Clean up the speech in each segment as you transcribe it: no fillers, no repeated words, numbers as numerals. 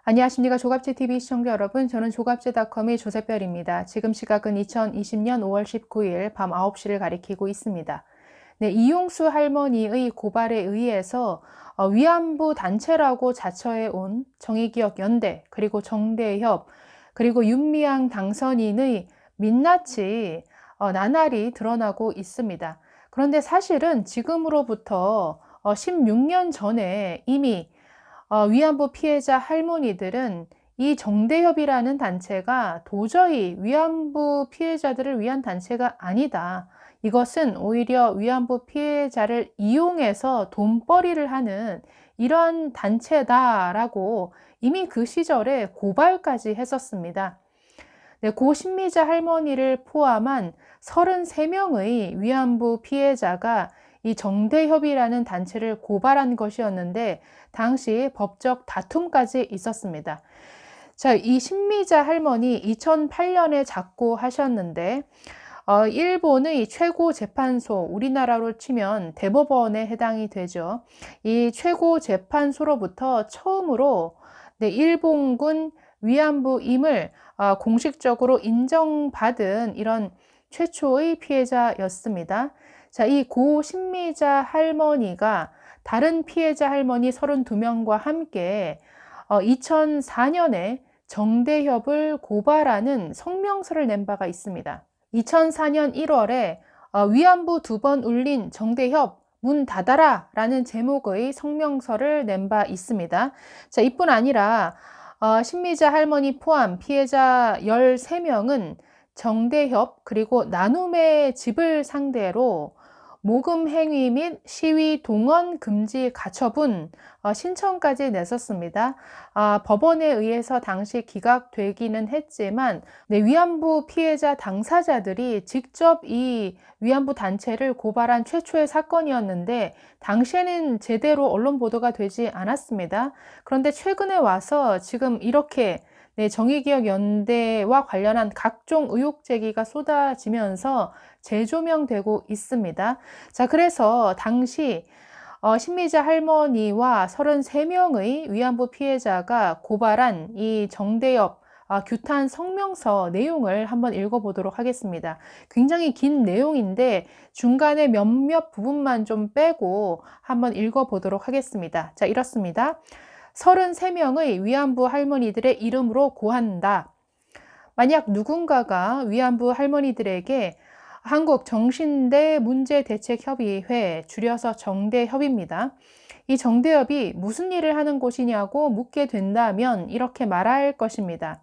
안녕하십니까. 조갑제TV 시청자 여러분. 저는 조갑제닷컴의 조세별입니다. 지금 시각은 2020년 5월 19일 밤 9시를 가리키고 있습니다. 네, 이용수 할머니의 고발에 의해서 위안부 단체라고 자처해온 정의기억연대, 그리고 정대협, 그리고 윤미향 당선인의 민낯이 나날이 드러나고 있습니다. 그런데 사실은 지금으로부터 16년 전에 이미 위안부 피해자 할머니들은 이 정대협이라는 단체가 도저히 위안부 피해자들을 위한 단체가 아니다. 이것은 오히려 위안부 피해자를 이용해서 돈벌이를 하는 이러한 단체다라고 이미 그 시절에 고발까지 했었습니다. 네, 고 신미자 할머니를 포함한 33명의 위안부 피해자가 이 정대협이라는 단체를 고발한 것이었는데 당시 법적 다툼까지 있었습니다. 자, 이 신미자 할머니 2008년에 작고하셨는데 일본의 최고재판소, 우리나라로 치면 대법원에 해당이 되죠. 이 최고재판소로부터 처음으로 일본군 위안부임을 공식적으로 인정받은 이런 최초의 피해자였습니다. 자, 이 고 신미자 할머니가 다른 피해자 할머니 32명과 함께 2004년에 정대협을 고발하는 성명서를 낸 바가 있습니다. 2004년 1월에 위안부 2번 울린 정대협 문 닫아라 라는 제목의 성명서를 낸 바 있습니다. 자, 이뿐 아니라 신미자 할머니 포함 피해자 13명은 정대협 그리고 나눔의 집을 상대로 모금 행위 및 시위 동원 금지 가처분 신청까지 냈었습니다. 법원에 의해서 당시 기각되기는 했지만 위안부 피해자 당사자들이 직접 이 위안부 단체를 고발한 최초의 사건이었는데 당시에는 제대로 언론 보도가 되지 않았습니다. 그런데 최근에 와서 지금 이렇게 정의기억연대와 관련한 각종 의혹 제기가 쏟아지면서 재조명되고 있습니다. 자, 그래서 당시 신미자 할머니와 33명의 위안부 피해자가 고발한 이 정대협 규탄 성명서 내용을 한번 읽어보도록 하겠습니다. 굉장히 긴 내용인데 중간에 몇몇 부분만 좀 빼고 한번 읽어보도록 하겠습니다. 자, 이렇습니다. 33명의 위안부 할머니들의 이름으로 고한다. 만약 누군가가 위안부 할머니들에게 한국정신대문제대책협의회, 줄여서 정대협입니다. 이 정대협이 무슨 일을 하는 곳이냐고 묻게 된다면 이렇게 말할 것입니다.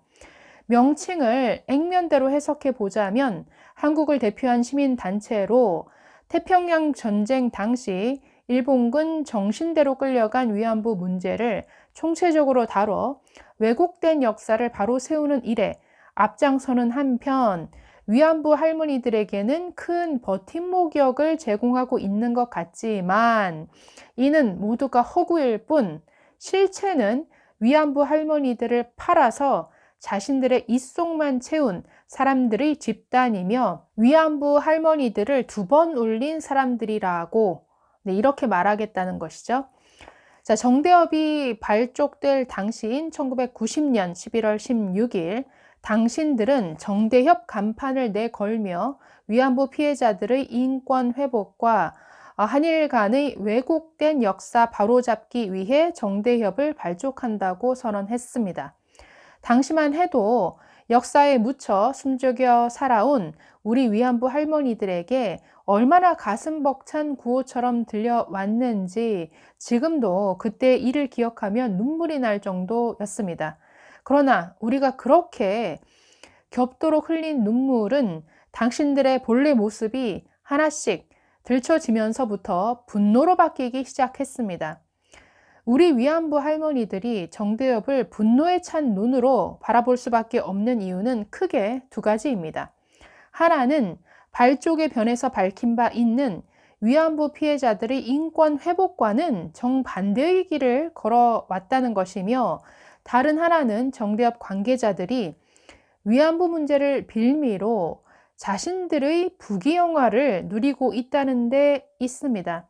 명칭을 액면대로 해석해 보자면 한국을 대표한 시민단체로 태평양 전쟁 당시 일본군 정신대로 끌려간 위안부 문제를 총체적으로 다뤄 왜곡된 역사를 바로 세우는 일에 앞장서는 한편 위안부 할머니들에게는 큰 버팀목역을 제공하고 있는 것 같지만 이는 모두가 허구일 뿐 실체는 위안부 할머니들을 팔아서 자신들의 입속만 채운 사람들의 집단이며 위안부 할머니들을 2번 울린 사람들이라고 이렇게 말하겠다는 것이죠. 자, 정대협이 발족될 당시인 1990년 11월 16일 당신들은 정대협 간판을 내걸며 위안부 피해자들의 인권 회복과 한일 간의 왜곡된 역사 바로잡기 위해 정대협을 발족한다고 선언했습니다. 당시만 해도 역사에 묻혀 숨죽여 살아온 우리 위안부 할머니들에게 얼마나 가슴 벅찬 구호처럼 들려왔는지 지금도 그때 일을 기억하면 눈물이 날 정도였습니다. 그러나 우리가 그렇게 겹도록 흘린 눈물은 당신들의 본래 모습이 하나씩 들춰지면서부터 분노로 바뀌기 시작했습니다. 우리 위안부 할머니들이 정대협을 분노에 찬 눈으로 바라볼 수밖에 없는 이유는 크게 2가지입니다. 하나는 발족의 변에서 밝힌 바 있는 위안부 피해자들의 인권 회복과는 정반대의 길을 걸어왔다는 것이며 다른 하나는 정대협 관계자들이 위안부 문제를 빌미로 자신들의 부귀영화를 누리고 있다는 데 있습니다.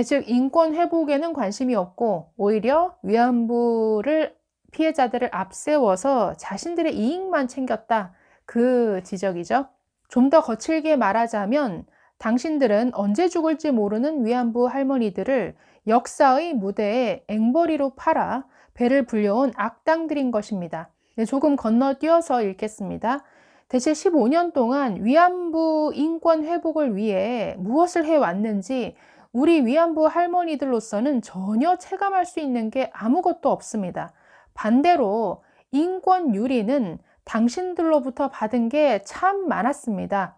즉 인권 회복에는 관심이 없고 오히려 위안부를 피해자들을 앞세워서 자신들의 이익만 챙겼다. 그 지적이죠. 좀 더 거칠게 말하자면 당신들은 언제 죽을지 모르는 위안부 할머니들을 역사의 무대에 앵벌이로 팔아 배를 불려온 악당들인 것입니다. 네, 조금 건너뛰어서 읽겠습니다. 대체 15년 동안 위안부 인권 회복을 위해 무엇을 해왔는지 우리 위안부 할머니들로서는 전혀 체감할 수 있는 게 아무것도 없습니다. 반대로 인권 유리는 당신들로부터 받은 게 참 많았습니다.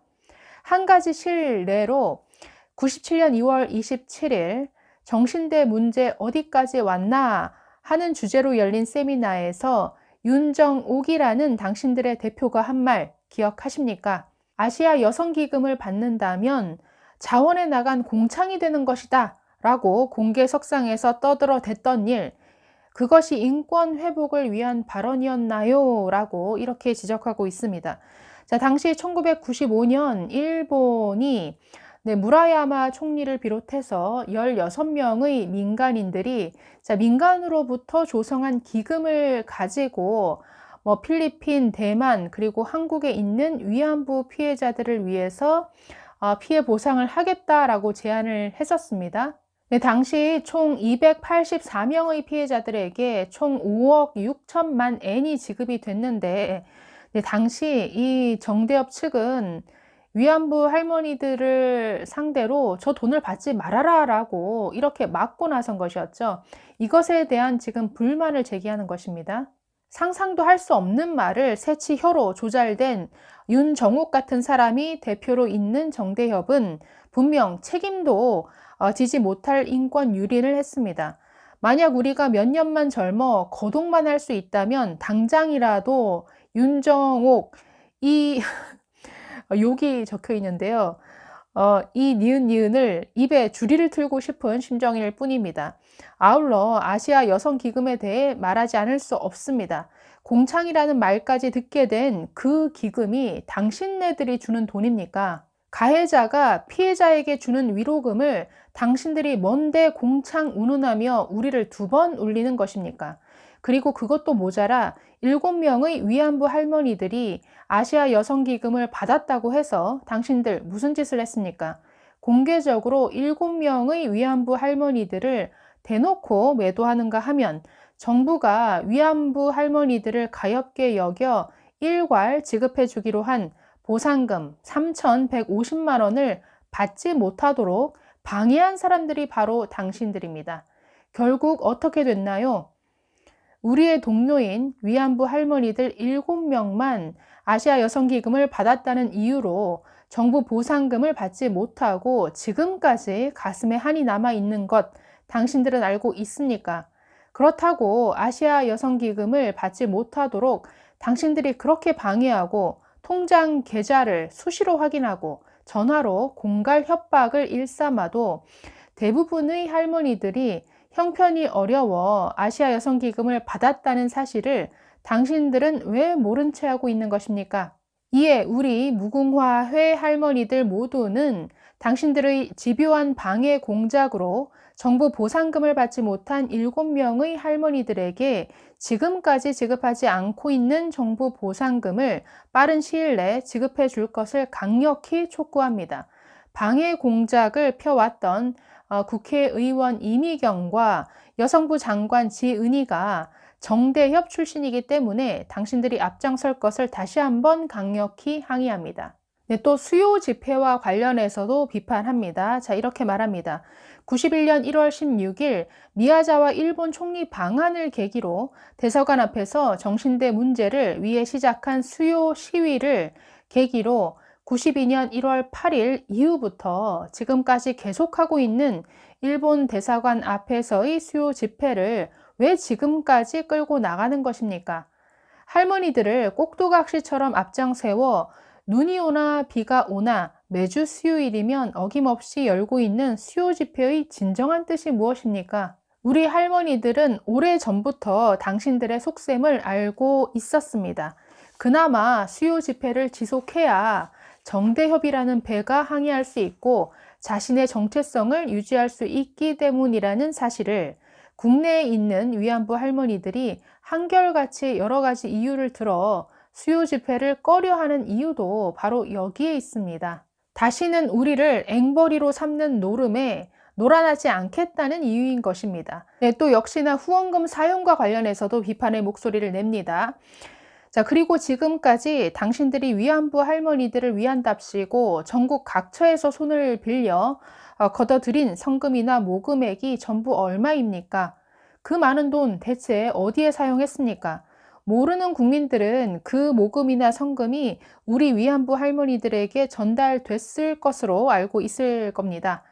한 가지 실례로 97년 2월 27일 정신대 문제 어디까지 왔나 하는 주제로 열린 세미나에서 윤정옥이라는 당신들의 대표가 한 말 기억하십니까? 아시아 여성기금을 받는다면 자원에 나간 공창이 되는 것이다 라고 공개석상에서 떠들어댔던 일, 그것이 인권 회복을 위한 발언이었나요? 라고 이렇게 지적하고 있습니다. 자, 당시 1995년 일본이 무라야마 총리를 비롯해서 16명의 민간인들이 민간으로부터 조성한 기금을 가지고 필리핀, 대만, 그리고 한국에 있는 위안부 피해자들을 위해서 피해 보상을 하겠다라고 제안을 했었습니다. 당시 총 284명의 피해자들에게 총 5억 6천만 엔이 지급이 됐는데, 당시 이 정대협 측은 위안부 할머니들을 상대로 저 돈을 받지 말아라 라고 이렇게 막고 나선 것이었죠. 이것에 대한 지금 불만을 제기하는 것입니다. 상상도 할 수 없는 말을 새치혀로 조잘된 윤정옥 같은 사람이 대표로 있는 정대협은 분명 책임도 지지 못할 인권 유린을 했습니다. 만약 우리가 몇 년만 젊어 거동만 할 수 있다면 당장이라도 윤정옥, 이 욕이 적혀 있는데요. 이 니은을 입에 줄이를 틀고 싶은 심정일 뿐입니다. 아울러 아시아 여성기금에 대해 말하지 않을 수 없습니다. 공창이라는 말까지 듣게 된 그 기금이 당신네들이 주는 돈입니까? 가해자가 피해자에게 주는 위로금을 당신들이 뭔데 공창 운운하며 우리를 2번 울리는 것입니까? 그리고 그것도 모자라 7명의 위안부 할머니들이 아시아 여성기금을 받았다고 해서 당신들 무슨 짓을 했습니까? 공개적으로 7명의 위안부 할머니들을 대놓고 매도하는가 하면 정부가 위안부 할머니들을 가엾게 여겨 일괄 지급해 주기로 한 보상금 3,150만 원을 받지 못하도록 방해한 사람들이 바로 당신들입니다. 결국 어떻게 됐나요? 우리의 동료인 위안부 할머니들 7명만 아시아 여성기금을 받았다는 이유로 정부 보상금을 받지 못하고 지금까지 가슴에 한이 남아있는 것 당신들은 알고 있습니까? 그렇다고 아시아 여성기금을 받지 못하도록 당신들이 그렇게 방해하고 통장 계좌를 수시로 확인하고 전화로 공갈 협박을 일삼아도 대부분의 할머니들이 형편이 어려워 아시아 여성기금을 받았다는 사실을 당신들은 왜 모른 채 하고 있는 것입니까? 이에 우리 무궁화 회 할머니들 모두는 당신들의 집요한 방해 공작으로 정부 보상금을 받지 못한 7명의 할머니들에게 지금까지 지급하지 않고 있는 정부 보상금을 빠른 시일 내에 지급해 줄 것을 강력히 촉구합니다. 방해 공작을 펴왔던 국회의원 이미경과 여성부 장관 지은희가 정대협 출신이기 때문에 당신들이 앞장설 것을 다시 한번 강력히 항의합니다. 또 수요 집회와 관련해서도 비판합니다. 자, 이렇게 말합니다. 91년 1월 16일 미야자와 일본 총리 방한을 계기로 대사관 앞에서 정신대 문제를 위해 시작한 수요 시위를 계기로 92년 1월 8일 이후부터 지금까지 계속하고 있는 일본 대사관 앞에서의 수요 집회를 왜 지금까지 끌고 나가는 것입니까? 할머니들을 꼭두각시처럼 앞장 세워 눈이 오나 비가 오나 매주 수요일이면 어김없이 열고 있는 수요 집회의 진정한 뜻이 무엇입니까? 우리 할머니들은 오래전부터 당신들의 속셈을 알고 있었습니다. 그나마 수요 집회를 지속해야 정대협이라는 배가 항해할 수 있고 자신의 정체성을 유지할 수 있기 때문이라는 사실을 국내에 있는 위안부 할머니들이 한결같이 여러 가지 이유를 들어 수요 집회를 꺼려하는 이유도 바로 여기에 있습니다. 다시는 우리를 앵벌이로 삼는 노름에 놀아나지 않겠다는 이유인 것입니다. 네, 또 역시나 후원금 사용과 관련해서도 비판의 목소리를 냅니다. 자, 그리고 지금까지 당신들이 위안부 할머니들을 위한답시고 전국 각처에서 손을 빌려 걷어들인 성금이나 모금액이 전부 얼마입니까? 그 많은 돈 대체 어디에 사용했습니까? 모르는 국민들은 그 모금이나 성금이 우리 위안부 할머니들에게 전달됐을 것으로 알고 있을 겁니다.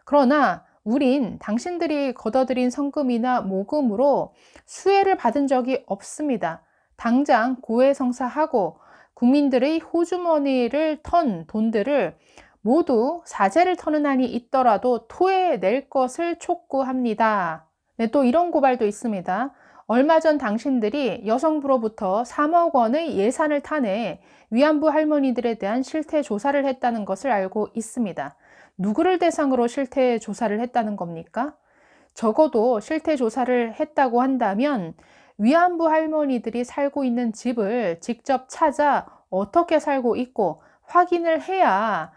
그러나 우린 당신들이 걷어들인 성금이나 모금으로 수혜를 받은 적이 없습니다. 당장 고해성사하고 국민들의 호주머니를 턴 돈들을 모두 사재를 터는 한이 있더라도 토해낼 것을 촉구합니다. 네, 또 이런 고발도 있습니다. 얼마 전 당신들이 여성부로부터 3억 원의 예산을 타내 위안부 할머니들에 대한 실태 조사를 했다는 것을 알고 있습니다. 누구를 대상으로 실태 조사를 했다는 겁니까? 적어도 실태 조사를 했다고 한다면 위안부 할머니들이 살고 있는 집을 직접 찾아 어떻게 살고 있고 확인을 해야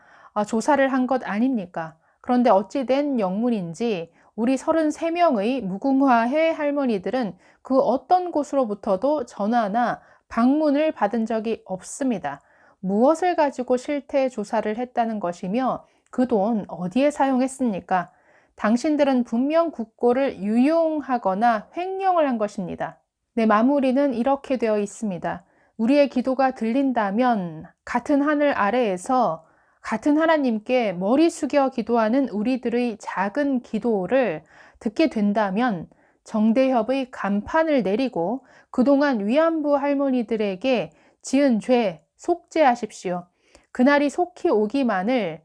조사를 한 것 아닙니까? 그런데 어찌된 영문인지 우리 33명의 무궁화해 할머니들은 그 어떤 곳으로부터도 전화나 방문을 받은 적이 없습니다. 무엇을 가지고 실태 조사를 했다는 것이며 그 돈 어디에 사용했습니까? 당신들은 분명 국고를 유용하거나 횡령을 한 것입니다. 네, 마무리는 이렇게 되어 있습니다. 우리의 기도가 들린다면 같은 하늘 아래에서 같은 하나님께 머리 숙여 기도하는 우리들의 작은 기도를 듣게 된다면 정대협의 간판을 내리고 그동안 위안부 할머니들에게 지은 죄 속죄하십시오. 그날이 속히 오기만을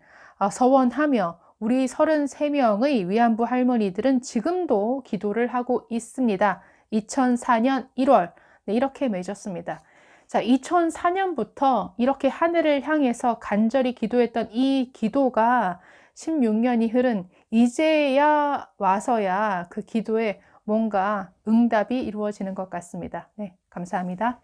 서원하며 우리 33명의 위안부 할머니들은 지금도 기도를 하고 있습니다. 2004년 1월 이렇게 맺었습니다. 자, 2004년부터 이렇게 하늘을 향해서 간절히 기도했던 이 기도가 16년이 흐른 이제야 와서야 그 기도에 뭔가 응답이 이루어지는 것 같습니다. 네, 감사합니다.